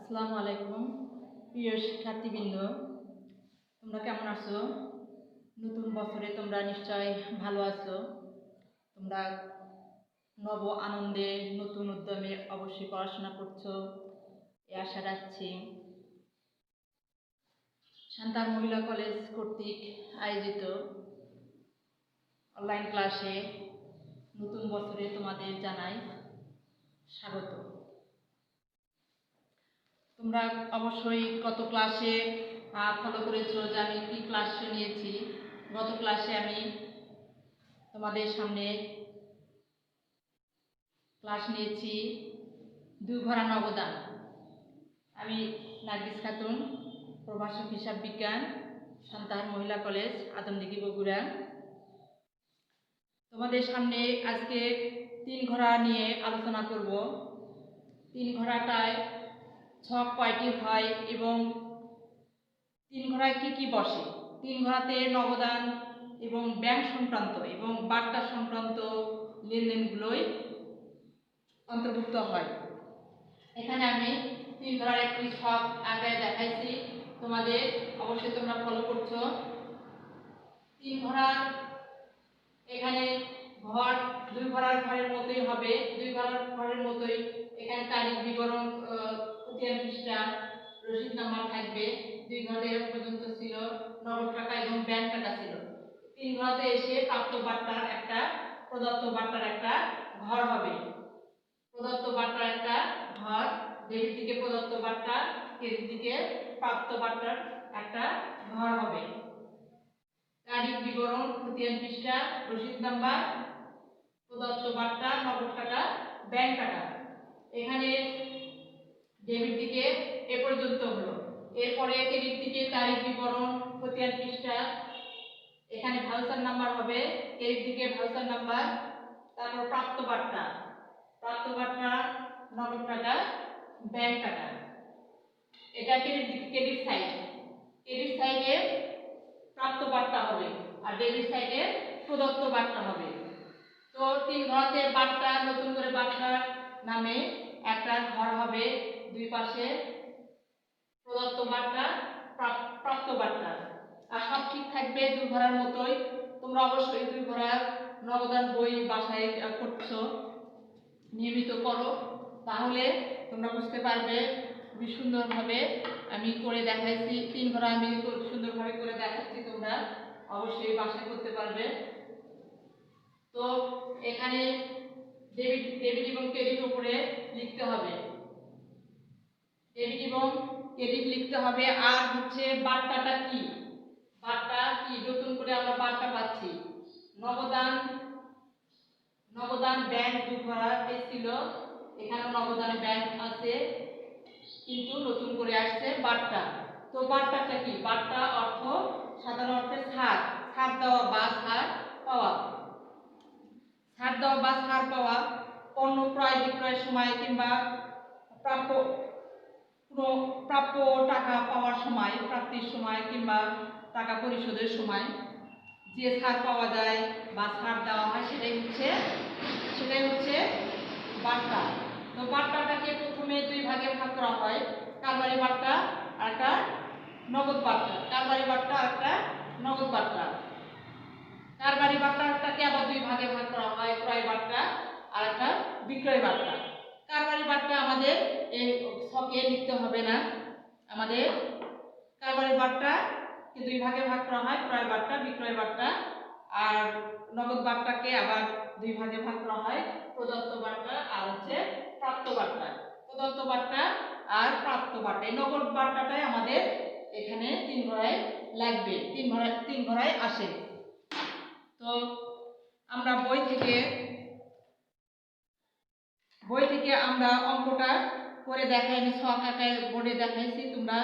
আসসালামু আলাইকুম প্রিয় শিক্ষার্থীবৃন্দ, তোমরা কেমন আছো? নতুন বছরে তোমরা নিশ্চয় ভালো আছো। তোমরা নব আনন্দে নতুন উদ্যমে অবশ্যই পড়াশোনা করছো, এই আশা রাখছি। সান্তার মহিলা কলেজ কর্তৃক আয়োজিত অনলাইন ক্লাসে নতুন বছরে তোমাদের জানাই স্বাগত। তোমরা অবশ্যই গত ক্লাসে ফলো করেছো যে আমি কি ক্লাস নিয়েছি। গত ক্লাসে আমি তোমাদের সামনে ক্লাস নিয়েছি দুই ঘোড়া নবদান। আমি নার্গিস খাতুন, প্রভাষক হিসাব বিজ্ঞান, সান্তার মহিলা কলেজ, আদমদিঘি, বগুড়া। তোমাদের সামনে আজকে তিন ঘোড়া নিয়ে আলোচনা করব। তিন ঘোড়াটায় ছক কয়টি হয় এবং তিন ঘোড়ায় কি কি বসে। তিন ঘোড়াতে নবদান এবং ব্যাংক সংক্রান্ত এবং বার্তা সংক্রান্ত লেনদেনগুলোই অন্তর্ভুক্ত হয়। এখানে আমি তিন ঘোড়ার একটি ছক আঁকায় দেখাইছি, তোমাদের অবশ্যই তোমরা ফলো করছো। তিন ঘোড়ার এখানে ঘর দুই ঘোড়ার ঘরের মতোই হবে, দুই ঘোড়ার ঘরের মতোই এখানে তারিখ বিবরণ, খতিয়ান পৃষ্ঠা, রসিদ নাম্বার থাকবে। দুই ঘরে পর্যন্ত ছিল নগদ টাকা এবং ব্যাংক টাকা ছিল। তিন ঘরতে এসে প্রাপ্ত বার্তার একটা, প্রদত্ত বার্তার একটা ঘর হবে। প্রদত্ত বার্তার একটা ঘর, ডেবিট দিকে প্রদত্ত বার্তা, ক্রেডিট দিকে প্রাপ্ত বার্তার একটা ঘর হবে। তারিখ বিবরণ, খতিয়ান পৃষ্ঠা, রসিদ নাম্বার, প্রদত্ত বার্তা, নগদ টাকা, ব্যাংক টাকা। এখানে ডেবিট দিকে এ পর্যন্ত হলো। এরপরে ক্রেডিট দিকে তারিখ বিবরণ, খতিয়ান পৃষ্ঠা, এখানে ভাউচার নাম্বার হবে, ক্রেডিট দিকে ভাউচার নাম্বার, তারপর প্রাপ্ত বার্তা, প্রাপ্ত বার্তা, নগদ টাকা, ব্যাংক টাকা। এটা ক্রেডিট সাইড। ক্রেডিট সাইডে প্রাপ্ত বার্তা হবে আর ডেবিট সাইডে প্রদত্ত বার্তা হবে। তো তিন ঘরতে বার্তা, নতুন করে বার্তার নামে একটা ঘর হবে, দুই পাশে প্রদত্ত বার্তা, প্রাপ্ত বার্তা। আর সব ঠিক থাকবে দুই ঘরের মতোই। তোমরা অবশ্যই দুই ঘরের নবদান বই বাসায় করছো, নিয়মিত করো, তাহলে তোমরা বুঝতে পারবে। খুবই সুন্দরভাবে আমি করে দেখাইছি, তিন ঘোড়া আমি সুন্দরভাবে করে দেখাচ্ছি, তোমরা অবশ্যই বাসায় করতে পারবে। তো এখানে ডেবিট এবং ক্রেডিট উপরে লিখতে হবে, ডেবিট এবং ক্রেডিট লিখতে হবে। আর হচ্ছে বার্তাটা কি, বার্তা কি, নতুন করে আমরা বার্তা পাচ্ছি। নবদান, নবদান ব্যাংক দুই ঘোড়া ছিল, এখানে নবদান ব্যাংক আছে, কিন্তু নতুন করে আসছে বার্তা। তো বার্তাটা কি, বার্তা অর্থ সাধারণ অর্থে ছাড়, ছাড় দেওয়া বা ছাড় পাওয়া। ছাড় দেওয়া বা ছাড় পাওয়া পণ্য ক্রয় বিক্রয়ের সময় কিংবা প্রাপ্য টাকা পাওয়ার সময়, প্রাপ্তির সময় কিংবা টাকা পরিশোধের সময় যে ছাড় পাওয়া যায় বা ছাড় দেওয়া হয় সেটাই হচ্ছে বার্তা। তো বার্তাটাকে প্রথমে দুই ভাগে ভাগ করা হয়, কারবারি বার্তা আর একটা নগদ বার্তা। কারবারি বার্তা আর একটা নগদ বার্তা। কারবারি বার্তাটাকে আবার দুই ভাগে ভাগ করা হয়, ক্রয় বার্তা আর একটা বিক্রয় বার্তা। কারবারি বার্তা আমাদের এই ছকে লিখতে হবে না, আমাদের কারবারি বার্তা দুই ভাগে ভাগ করা হয়, ক্রয় বার্তা, বিক্রয় বার্তা। আর নগদ বার্তাকে আবার দুই ভাগে ভাগ করা হয়, প্রদত্ত বার্তা আর হচ্ছে প্রাপ্ত বার্তা। প্রদত্ত বার্তা আর প্রাপ্ত বার্তা, এই নগদ বার্তাটাই আমাদের এখানে তিন ঘোড়ায় লাগবে, তিন ঘোড়ায় আসে। তো আমরা বই থেকে আমরা অঙ্কটা করে দেখাই, আমি ছক আঁকায় বোর্ডে দেখাইছি, তোমরা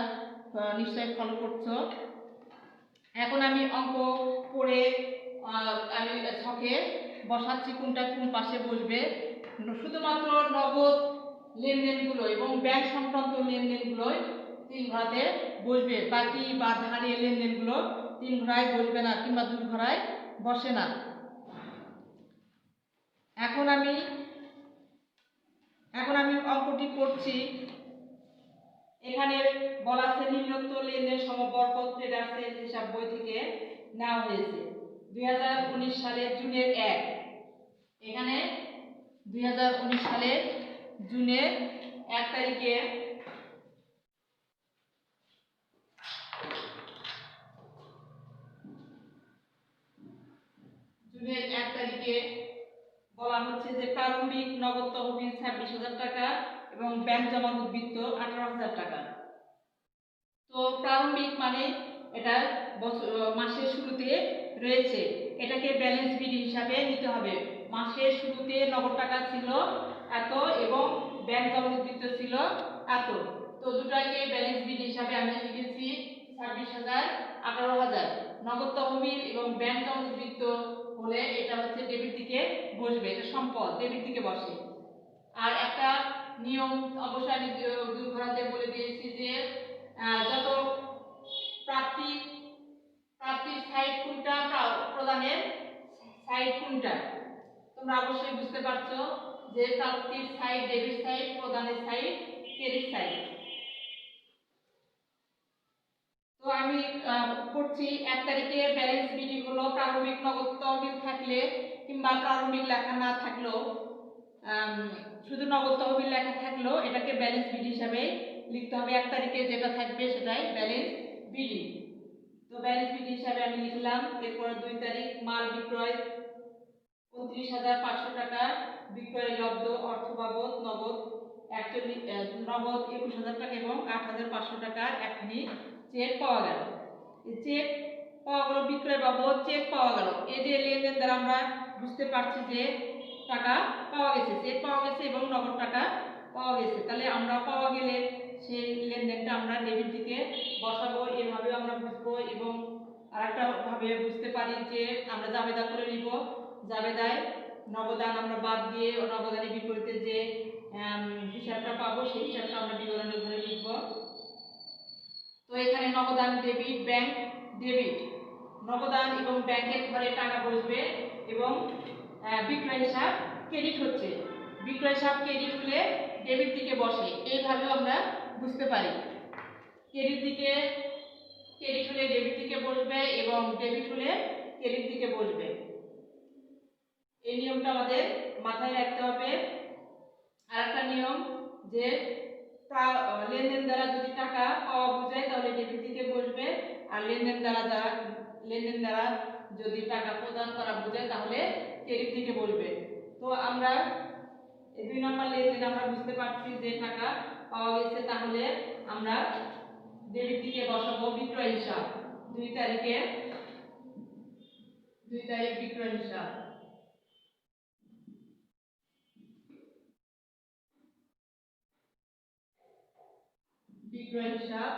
নিশ্চয়ই ফলো করছো। এখন আমি অঙ্ক করে আমি ছকে বসাচ্ছি কোনটা কোন পাশে বসবে। শুধুমাত্র নগদ লেনদেনগুলো এবং ব্যাংক সংক্রান্ত লেনদেনগুলোই তিন ঘোড়াতে বসবে, বাকি বা ধারে লেনদেনগুলো তিন ঘোড়ায় বসবে না কিংবা দুই ঘোড়ায় বসে না। এখন আমি অঙ্কটি করছি। এখানে বলা আছে নিম্নোক্ত লেনদেন সমবর্পক ট্রেডার্সের হিসাব বই থেকে নেওয়া হয়েছে 2019 সালের জুনের 1। এখানে 2019 সালের জুনের 1 তারিখে বলা হচ্ছে যে প্রারম্ভিক নগদ তহবিল 26,000 টাকা এবং ব্যাংক জমার উদ্বৃত্ত 18,000 টাকা। তো প্রারম্ভিক মানে এটা মাসের শুরুতে রয়েছে, এটাকে ব্যালেন্স বিল হিসাবে নিতে হবে। মাসের শুরুতে নগদ টাকা ছিল এত এবং ব্যাংক জমার উদ্বৃত্ত ছিল এত, তো দুটাকে ব্যালেন্স বিল হিসাবে আমি লিখেছি 26,000 18,000। নগদ তহবিল এবং ব্যাংক জমার উদ্বৃত্ত হলে এটা হচ্ছে ডেবিট দিকে বসবে, এটা সম্পদ ডেবিট দিকে বসে। আর একটা নিয়ম অবশ্যই আমি দুই ঘরাতে বলে দিয়েছি যে যত প্রাপ্তির সাইড কোনটা প্রদানের সাইড কোনটা, তোমরা অবশ্যই বুঝতে পারছো যে প্রাপ্তির সাইড ডেবিট সাইড, প্রদানের সাইড ক্রেডিট সাইড। তো আমি করছি 1 তারিখে ব্যালেন্স বিডি হলো প্রারম্ভিক নগদ তহবিল থাকলে কিংবা প্রারম্ভিক লেখা না থাকলেও শুধু নগদ তহবিল লেখা থাকলেও এটাকে ব্যালেন্স বিডি হিসাবে লিখতে হবে। 1 তারিখে যেটা থাকবে সেটাই ব্যালেন্স বিডি। তো ব্যালেন্স বিডি হিসাবে আমি লিখলাম। এরপর 2 তারিখ মাল বিক্রয় 29,500 টাকা, বিক্রয় লব্ধ অর্থ বাবদ নগদ 21,000 টাকা এবং 8,500 টাকার একখানি চেক পাওয়া গেল। এই চেক পাওয়া গেল, বিক্রয় বাবদ চেক পাওয়া গেল। এই যে লেনদেন দ্বারা আমরা বুঝতে পারছি যে টাকা পাওয়া গেছে, চেক পাওয়া গেছে এবং নগদ টাকা পাওয়া গেছে। তাহলে আমরা পাওয়া গেলে সেই লেনদেনটা আমরা ডেবিট দিকে বসাবো, এভাবে আমরা বুঝবো। এবং আরেকটা ভাবে বুঝতে পারি যে আমরা জাবেদা করে নিব, জাবেদায় নগদান আমরা বাদ দিয়ে নগদানের বিপরীতে যে হিসাবটা পাবো সেই হিসাবটা আমরা বিবরণী ঘরে লিখব। তো এখানে নগদান ডেবিট, ব্যাংক ডেবিট, নগদান এবং ব্যাংকের ঘরে টাকা বসবে এবং বিক্রয় হিসাব ক্রেডিট হচ্ছে, বিক্রয় হিসাব ক্রেডিট হলে ডেবিট দিকে বসে, এইভাবেও আমরা বুঝতে পারি। ক্রেডিট হলে ডেবিট দিকে বসবে এবং ডেবিট হলে ক্রেডিট দিকে বসবে। এই নিয়মটা আমাদের মাথায় রাখতে হবে। আরেকটা নিয়ম যে লেনদেন দ্বারা যদি টাকা পাওয়া বোঝায় তাহলে ডেবিট দিকে বসবে, আর লেনদেন দ্বারা যদি টাকা প্রদান করা বোঝায় তাহলে ক্রেডিট দিকে বসবে। তো আমরা এই 2 নম্বর লেনদেন আমরা বুঝতে পারছি যে টাকা পাওয়া গেছে, তাহলে আমরা ডেবিট দিকে বসাবো বিক্রয় হিসাব। 2 তারিখ বিক্রয় হিসাব। বিক্রয় হিসাব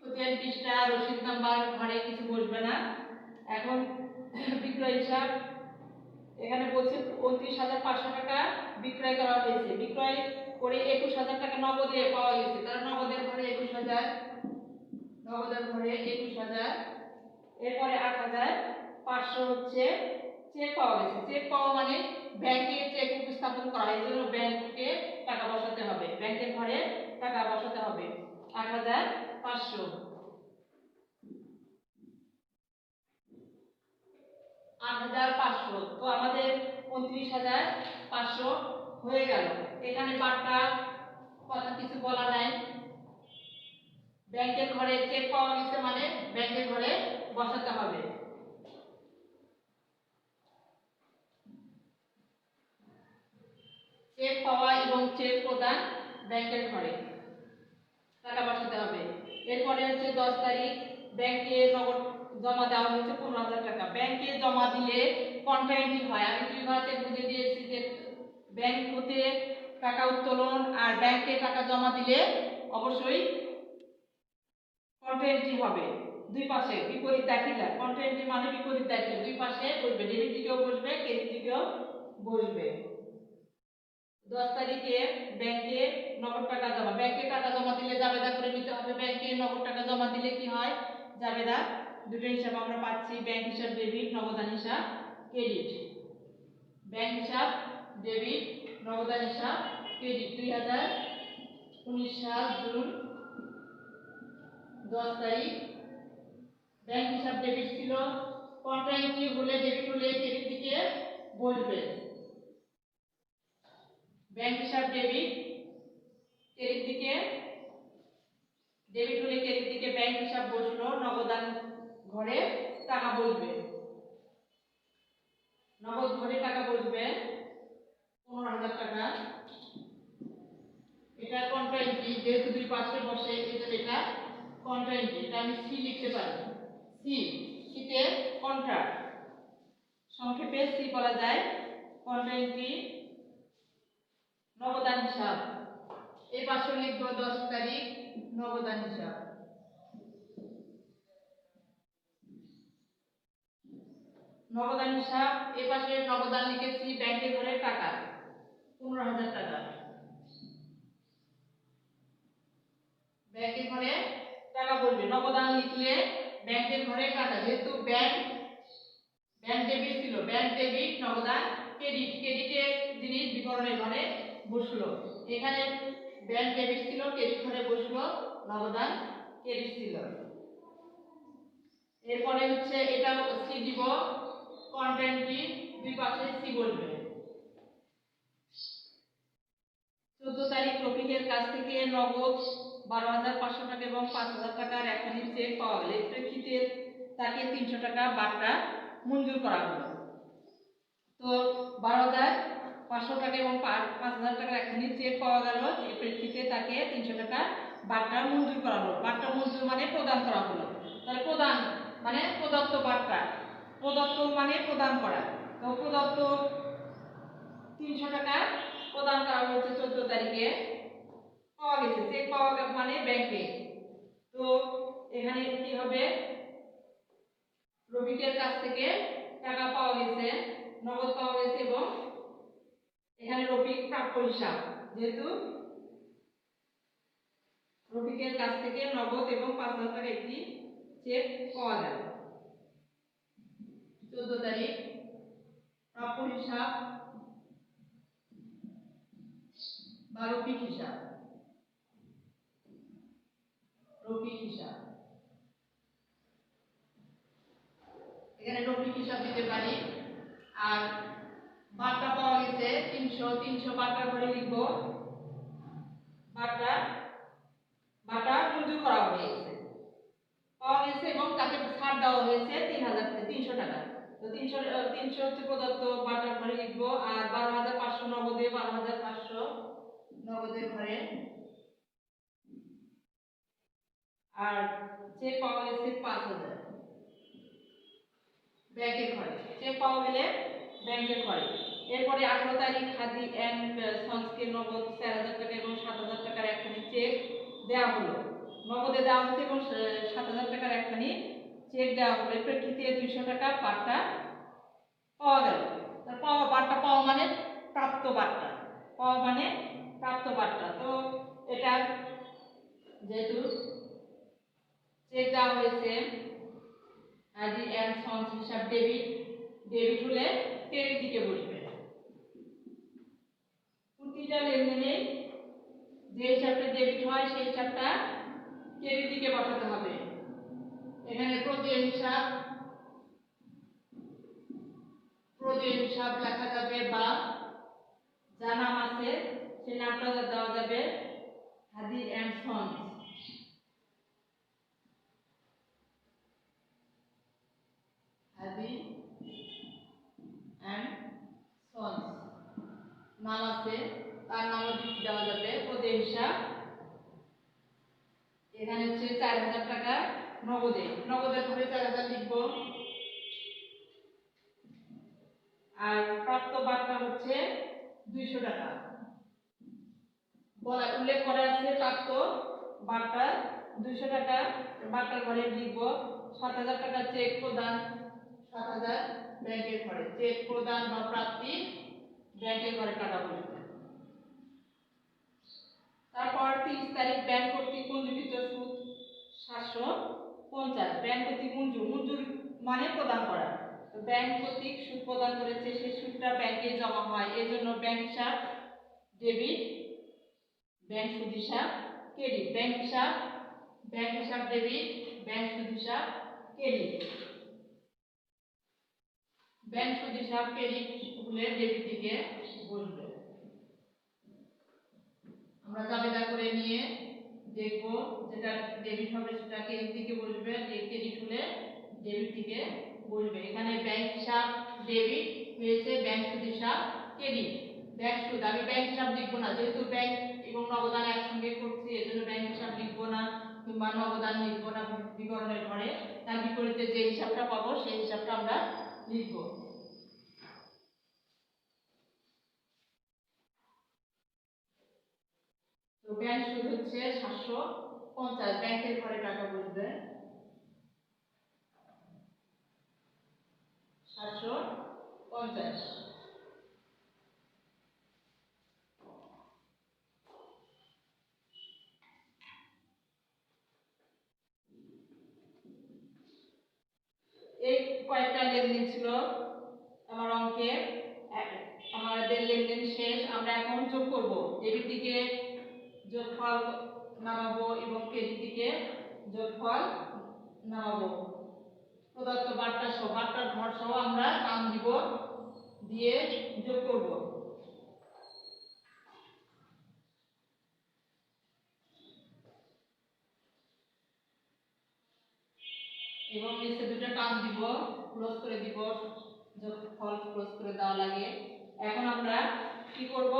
খতিয়ান পৃষ্ঠা রসিদ নাম্বার ঘরে কিছু বসবে না। এখন বিক্রয় হিসাব এখানে বলছে 29,500 টাকা বিক্রয় করা হয়েছে, বিক্রয় করে 21,000 টাকা নগদে পাওয়া গেছে, তার নগদের ঘরে 21,000, নগদের ঘরে 21,000। এরপরে 8,500 হচ্ছে চেক পাওয়া গেছে। চেক পাওয়া মানে ব্যাংকে চেক উপস্থাপন করা, এই জন্য ব্যাংকে টাকা বসাতে হবে, ব্যাংকের ঘরে টাকা বসাতে হবে 8,500। 8,500, তো আমাদের 29,500 হয়ে গেল। এখানে বাট্টা কথা কিছু বলা নাই, ব্যাংকের ঘরে চেক পাওয়া গেছে মানে ব্যাংকের ঘরে বসাতে হবে। চেক পাওয়া এবং চেক প্রদান ব্যাংকের ঘরে টাকা বসাতে হবে। এরপরে হচ্ছে 10 তারিখ ব্যাংকে নগদ জমা দেওয়া হয়েছে 15,000 টাকা। ব্যাংকে জমা দিলে কন্ট্রাইন্টি হয়, আমি 2 ঘরাতে বুঝে দিয়েছি যে ব্যাংক হতে টাকা উত্তোলন আর ব্যাংকে টাকা জমা দিলে অবশ্যই কন্ট্রাইন্টি হবে। দুই পাশে বিপরীত দাখিলা, কন্ট্রাইন্টি মানে বিপরীত দাখিলা, দুই পাশে বসবে, ডেবিট দিকেও বসবে ক্রেডিট দিকেও বসবে। 10 তারিখে ব্যাংকে নগদ টাকা জমা, ব্যাংকে টাকা জমা দিলে জাবেদা করে নিতে হবে। ব্যাংকে নগদ টাকা জমা দিলে কি হয়, জাবেদা দুটো হিসাব আমরা পাচ্ছি, ব্যাংক হিসাব ডেবিট, নগদান হিসাব ক্রেডিট। ব্যাংক হিসাব ডেবিট, নগদান হিসাব ক্রেডিট। 2000 সাল জুন 10 তারিখ। ব্যাংক হিসাব ডেবিট ছিল। কোনটা এন্ট্রি হলে ডেবিট হলে ক্রেডিট দিকে বসবে? ব্যাংক হিসাব ডেবিট, ক্রেডিট দিকে ডেবিট হলে ক্রেডিট দিকে ব্যাংক হিসাব বসলো, নগদান ঘরে টাকা বসবে। নগদ ঘরে টাকা বসবে 15,000 টাকা। এটা কন্ট্রা এন্ট্রি, যেহেতু দুই পাশে বসে এজন্য এটা কন্ট্রা এন্ট্রি। এটা আমি সি লিখতে পারি। সিতে কন্ট্রা, সংক্ষেপে সি বলা যায়। কন্ট্রা এন্ট্রি, নগদান হিসাব। এই পাশে লিখব 10 তারিখ নগদান হিসাব। নগদান হিসাব, এই পাশে নগদান লিখেছি ব্যাংকের ঘরে টাকা 15,000 টাকা। ব্যাংকের ঘরে টাকা বলবে, নগদান লিখলে ব্যাংকের ঘরে টাকা, যেহেতু ব্যাংক ডেবিট ছিল, ব্যাংক ডেবিট নগদান ক্রেডিট, ক্রেডিটের জিনিস বিবরণের ঘরে বসলো। এখানে ব্যাংক ডেবিট ছিল, ক্রেডিট ঘরে বসলো, নগদান ক্রেডিট ছিল। এরপরে হচ্ছে এটা সি দিব, কন্টেন্টটি দুই পাশে সি বলবে। 14 তারিখ রফিকের কাছ থেকে নগদ 12,500 টাকা এবং 5,000 টাকার একখানি চেক পাওয়া গেল। এর প্রেক্ষিতে তাকে 300 টাকা বার্তা মঞ্জুর করা হলো। তো 12,500 টাকা এবং 5,000 টাকার একখানি চেক পাওয়া গেল। এর প্রেক্ষিতে তাকে 300 টাকা বার্তা মঞ্জুর করা হলো। বার্তা মঞ্জুর মানে প্রদান করা হলো। তাহলে প্রদান মানে প্রদত্ত বার্তা, প্রদত্ত মানে প্রদান করা। তো প্রদত্ত 300 টাকা প্রদান করা হয়েছে 14 তারিখে, পাওয়া গেছে। চেক পাওয়া মানে ব্যাংকে। তো এখানে কি হবে? রফিকের কাছ থেকে টাকা পাওয়া গেছে, নগদ পাওয়া গেছে এবং এখানে রফিক প্রাপ্য হিসাব, যেহেতু রফিকের কাছ থেকে নগদ এবং 5,000 টাকা একটি চেক পাওয়া গেল। 14 তারিখ প্রাপ্য হিসাব বা রফিক হিসাব। রফিক হিসাব, এখানে রফিক হিসাব দিতে পারি। আর বার্তা পাওয়া গেছে 300 বার্তার ঘরে লিখব বার্তা মঞ্জুর করা হয়েছে, পাওয়া গেছে এবং তাকে ছাড় দেওয়া হয়েছে 3,300 টাকা। তো 300 হচ্ছে প্রদত্ত বার্তার ঘরে লিখব। আর 12,500 নগদে, 12,500 নগদের ঘরে। আর চেক পাওয়া গেছে 5,000 ব্যাংকের ঘরে। চেক পাওয়া গেলে ব্যাংকের ঘরে। এরপরে 18 তারিখ খাদি এন্ড সন্সকে নগদ 4,000 টাকা এবং 7,000 টাকার একখানি চেক দেওয়া হলো। নগদে দেওয়া হচ্ছে এবং 7,000 টাকার একখানি চেক দেওয়া হলো। এর প্রেক্ষিতে 200 টাকা বার্তা পাওয়া গেল। পাওয়া বার্তা, পাওয়া মানে প্রাপ্ত বার্তা, পাওয়া মানে প্রাপ্ত বার্তা। তো এটা যেহেতু চেক দেওয়া হয়েছে, হাজি এন্ড সন্স হিসাব ডেবিট, ডেবিট হলে ক্রেডিট দিকে বসবে। প্রতিটা লেনদেনে যে হিসাবটা ডেবিট হয় সেই হিসাবটা ক্রেডিট দিকে বসাতে হবে। এখানে প্রদেয় হিসাব লেখা যাবে বা যা নাম আছে সেই নামটা দেওয়া যাবে Hadi and Sons. Hadi and Sons নাম আছে, তার নামও দেওয়া যাবে প্রদেয় হিসাব। এখানে হচ্ছে 4,000 টাকা নগদে, নগদের ঘরে 4,000 লিখব। আর প্রাপ্ত বার্তা হচ্ছে 200 টাকা বলা উল্লেখ করা আছে। প্রাপ্ত বার্তা 200 টাকা বার্তার ঘরে লিখব। 7,000 টাকা চেক প্রদান, 7,000 ব্যাংকের ঘরে। চেক প্রদান বা প্রাপ্তি ব্যাংকের ঘরে টাকা বসবে। তারপর 30 তারিখ ব্যাংক কর্তৃক মঞ্জুরিত সুদ 750। ব্যাংক কর্তৃক মঞ্জুর মানে প্রদান করা। তো ব্যাংক কর্তৃক সুদ প্রদান করেছে, সেই সুদটা ব্যাংকে জমা হয়। এর জন্য ব্যাংক হিসাব ডেবিট ব্যাংক সুদ হিসাব ক্রেডিট, ব্যাংক হিসাব ডেবিট, ব্যাংক সুদ হিসাব ক্রেডিট। ব্যাংক সুদ হিসাব ক্রেডিট হলে ডেবিট দিকে বসবে। আমরা জাবেদা করে নিয়ে দেখব, যেটা ডেবিট হবে সেটা ক্রেডিট দিকে বসবে, ক্রেডিট হলে ডেবিট দিকে বসবে। এখানে ব্যাংক হিসাব ডেবিট হয়েছে, ব্যাংক সুদ হিসাব ক্রেডিট। ব্যাংক সুদ আমি ব্যাংক হিসাব লিখবো না, যেহেতু ব্যাংক এবং নগদান একসঙ্গে করছি, এজন্য ব্যাংক হিসাব লিখবো না কিংবা নগদান লিখবো না বিবরণের ঘরে। তার বিপরীতে যে হিসাবটা পাবো সেই হিসাবটা আমরা লিখবো। তো ব্যাংক সুদ হচ্ছে 750, ব্যাংকের ঘরে টাকা বসবে 750। এই কয়েকটা লেনদেন ছিল আমার অঙ্কে, আমাদের লেনদেন শেষ। আমরা এখন যোগ করব, ডেবিট দিকে যোগফল নামাবো এবং ক্রেডিট দিকে যোগফল নামাবো। প্রদত্ত বার্তার ঘর সহ আমরা নাম দিব, দিয়ে যোগ করব। এবং নিচে দুটো টান দিব, ক্লোজ করে দিব, যোগফল ক্লোজ করে দেওয়া লাগে। এখন আমরা কি করব,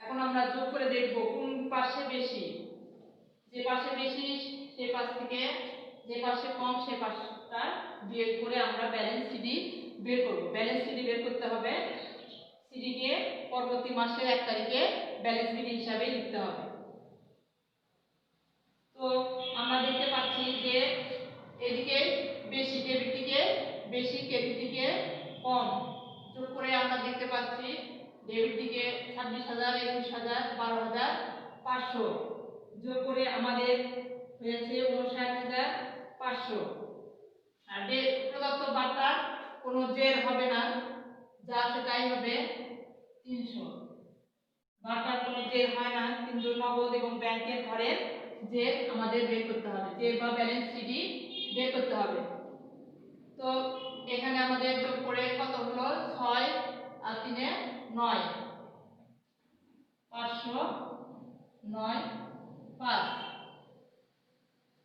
এখন আমরা যোগ করে দেখব কোন পাশে বেশি। যে পাশে বেশি সে পাশ থেকে, যে পাশে কম সে পাশটা বিয়োগ করে আমরা ব্যালেন্স সিডি বের করব। ব্যালেন্স সিডি বের করতে হবে, সিডি কে পরবর্তী মাসের 1 তারিখে ব্যালেন্স সিডি হিসাবে লিখতে হবে। তো আমরা দেখতে পাচ্ছি যে এদিকে বেশি, ডেবিট দিকে বেশি, ক্রেডিট দিকে কম। যোগ করে আমরা দেখতে পাচ্ছি ডেবিট দিকে 26,000, 21,000, 12,500। যোগ করে আমাদের হয়েছে 59,500। আর প্রদত্ত বার্তা কোনো জের হবে না, যা আছে তাই হবে 300। বার্তার কোনো জের হয় না, কিন্তু নগদ এবং ব্যাংকের ঘরে জের আমাদের বের করতে হবে, জের বা ব্যালেন্স সিডি বের করতে হবে। তো এখানে আমাদের যোগ করে কত হলো, 6 আর 3 এ 9, 509, 5,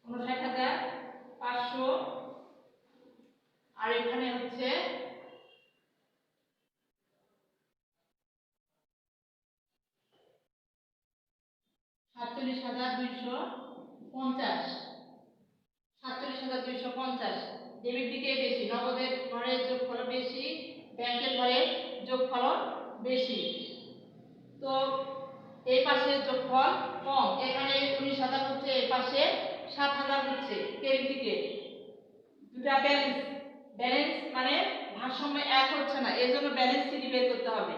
59,500। আর এখানে হচ্ছে 47,250, 47,250। ডেবিট দিকে বেশি, নগদের ঘরে যোগফল বেশি, ব্যাংকের ঘরে যোগফল বেশি। তো এই পাশে যোগফল কম, এখানে 19,000 হচ্ছে, এই পাশে 7,000 হচ্ছে। ক্রেডিট দিকে দুটা ব্যালেন্স মানে ভারসাম্য এক হচ্ছে না, এজন্য ব্যালেন্স সিডি বের করতে হবে।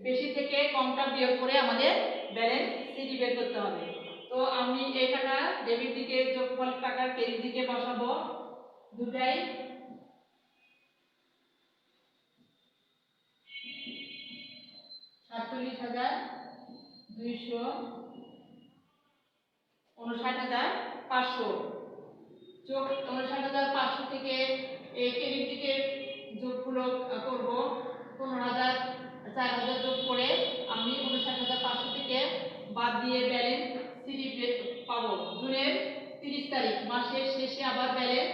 বেশি থেকে কমটা বিয়োগ করে আমাদের ব্যালেন্স সিডি বের করতে হবে। তো আমি এই টাকা ডেবিট দিকে যোগফল টাকা ক্রেডিট দিকে বসাবো, দুটাই 47,200, 59,500 যোগ 59,500 থেকে এই ক্রেডিট দিকে যোগগুলো করব। 15,000, 4,000 যোগ করে আমি 59,500 থেকে বাদ দিয়ে ব্যালেন্স সিডি পাবো। জুনের 30 তারিখ, মাসের শেষে আবার ব্যালেন্স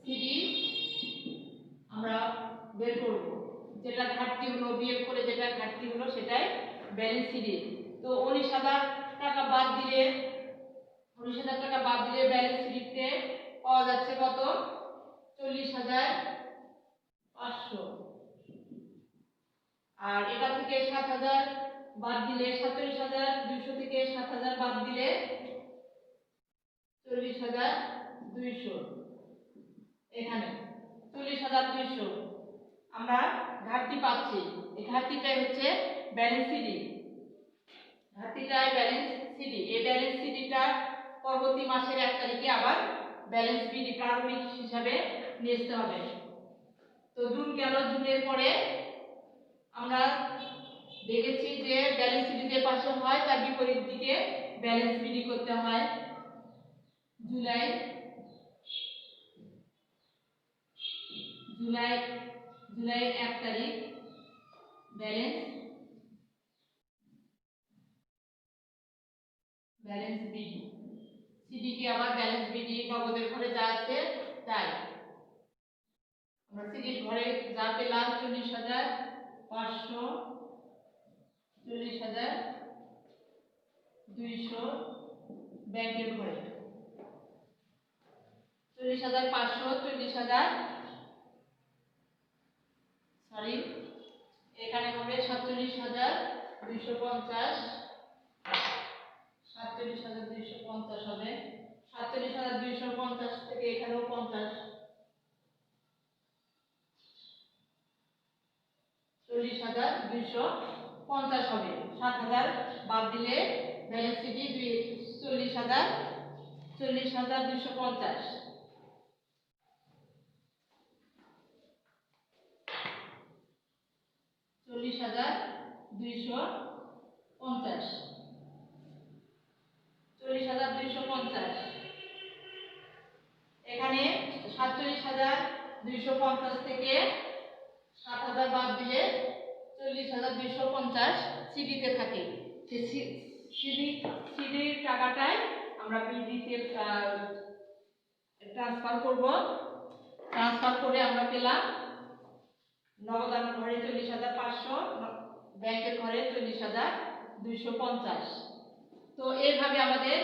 সিডি আমরা বের করব। যেটা ঘাটতি হলো বিয়োগ করে যেটা ঘাটতি হলো সেটাই ব্যালেন্স সিডি। তো 19,000 টাকা বাদ দিলে, 19,000 টাকা বাদ দিলে ব্যালেন্স সিডিতে পাওয়া যাচ্ছে কত, 40,500। আর এটা থেকে 7,000 বাদ দিলে, 47,200 থেকে 7,000 বাদ দিলে 40,200। এখানে 40,200 আমরা ঘাটতি পাচ্ছি, এই ঘাটতিটাই হচ্ছে ব্যালেন্স সিডি, ঘাটতিটাই ব্যালেন্স সিডি। এই ব্যালেন্স সিডিটা পরবর্তী মাসের 1 তারিখে আবার ব্যালেন্স বিডি প্রারম্ভিক হিসাবে নিয়ে আসতে হবে। তো জুন গেল, জুনের পরে আমরা দেখেছি যে ব্যালেন্স সিডি যে পাশে হয় তার বিপরীত দিকে ব্যালেন্স বিডি করতে হয়। জুলাই জুলাই জুলাই 1 তারিখ ব্যালেন্স বিডি, সিডি কে আবার ব্যালেন্স বিডি নগদের ঘরে যা আছে তাই। আমরা সিডির ঘরে যা পেলাম 40,500, 40,200 ব্যাংকের ঘরে 40,500, 40,000 সরি এখানে হবে 47,250, 47,250 হবে। 47,250 থেকে এখানেও 50, 40,250 হবে। 7,000 বাদ দিলে ব্যালেন্স সিডি 40,250, 40,250 এখানে 47,250 থেকে 7,000 বাদ দিলে 40,250 সিডিতে থাকে। সিডির টাকাটাই আমরা বিডিতে ট্রান্সফার করব। ট্রান্সফার করে আমরা পেলাম নগদান ঘরে 40,500, ব্যাংকের ঘরে 40,250। তো এইভাবে আমাদের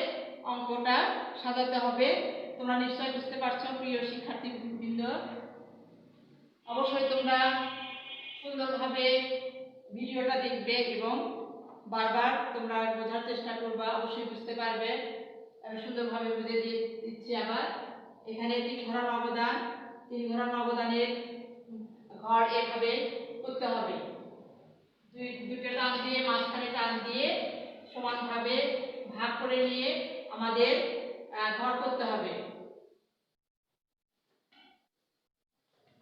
অঙ্কটা সাজাতে হবে। তোমরা নিশ্চয়ই বুঝতে পারছো প্রিয় শিক্ষার্থীবৃন্দ। অবশ্যই তোমরা সুন্দরভাবে ভিডিওটা দেখবে এবং বারবার তোমরা বোঝার চেষ্টা করবা, অবশ্যই বুঝতে পারবে। আমি সুন্দরভাবে বুঝিয়ে দিচ্ছি আবার। এখানে 3 ঘর নগদান, 3 ঘর নগদানের ঘর এভাবে করতে হবে। দুটো টান দিয়ে মাঝখানে টান দিয়ে সমানভাবে ভাগ করে নিয়ে আমাদের ঘর করতে হবে।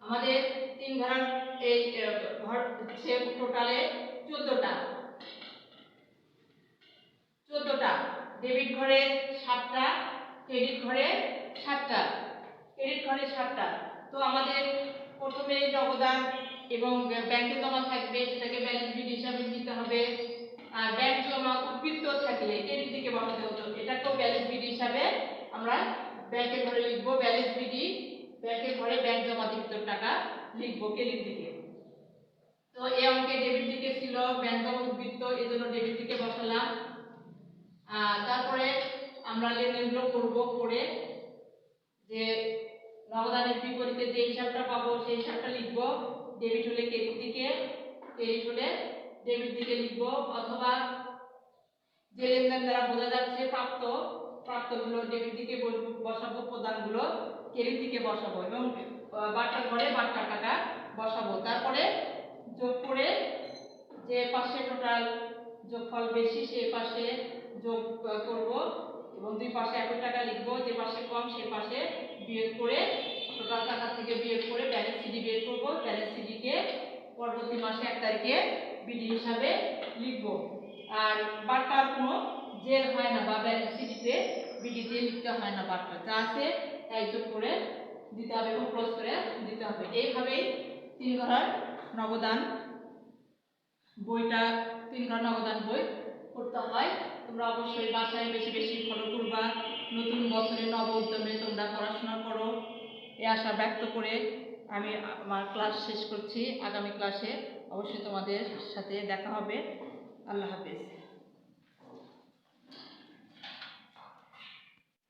আমাদের 3 ঘর এই ঘর হচ্ছে টোটালে 14টা। ডেবিট ঘরে 7টা, ক্রেডিট ঘরে 7টা। তো আমাদের প্রথমে নগদান এবং ব্যাংকে জমা থাকবে, সেটাকে ব্যালেন্স বিড হিসাবে নিতে হবে। আর ব্যাংক জমা উদ্বৃত্ত থাকলে ক্রেডিট দিকে বসাতে হতো, এটাকেও ব্যালেন্স বিড হিসাবে আমরা ব্যাংকের ঘরে লিখব। ব্যালেন্স বিডি ব্যাংকের ঘরে ব্যাংক জমাকৃত টাকা লিখব ক্রেডিট দিকে। তো এই অঙ্কে ডেবিট দিকে ছিল ব্যাংক জমা উদ্বৃত্ত, এজন্য ডেবিট দিকে বসালাম। তারপরে আমরা লেনদেনগুলো করব, করে যে নগদানের বিপরীতে যে হিসাবটা পাবো সেই হিসাবটা লিখব। ডেবিট হলে ক্রেডিট দিকে, ক্রেডিট হলে ডেবিট দিকে লিখব। অথবা যে লেনদেন দ্বারা বোঝা যাচ্ছে প্রাপ্তগুলো ডেবিট দিকে বসাবো, প্রদানগুলো ক্রেডিট দিকে বসাবো এবং বাট্টার ঘরে বাট্টার টাকা বসাবো। তারপরে যোগ করে যে পাশে টোটাল যোগফল বেশি সেই পাশে যোগ করব এবং দুই পাশে একই টাকা লিখব। যে পাশে কম সেই পাশে বিয়োগ করে টোটাল টাকা থেকে বিয়োগ করে ব্যালেন্স সিডি বের করব। ব্যালেন্স সিডিকে পরবর্তী মাসে 1 তারিখে বিডি হিসাবে লিখব। আর বাট্টার কোনো জের হয় না বা ব্যালেন্স সিডিতে বিডিতে লিখতে হয় না, বাট্টা যা আছে তাই যোগ করে দিতে হবে এবং ক্লোজ করে দিতে হবে। এইভাবেই 3 ঘর নগদান বইটা 3 ঘর নগদান বই করতে হয়। তোমরা অবশ্যই বাসায় বেশি বেশি ফলো করবা। নতুন বছরে নব উদ্যমে তোমরা পড়াশোনা করো, এই আশা ব্যক্ত করে আমি আমার ক্লাস শেষ করছি। আগামী ক্লাসে অবশ্যই তোমাদের সাথে দেখা হবে। আল্লাহ হাফেজ।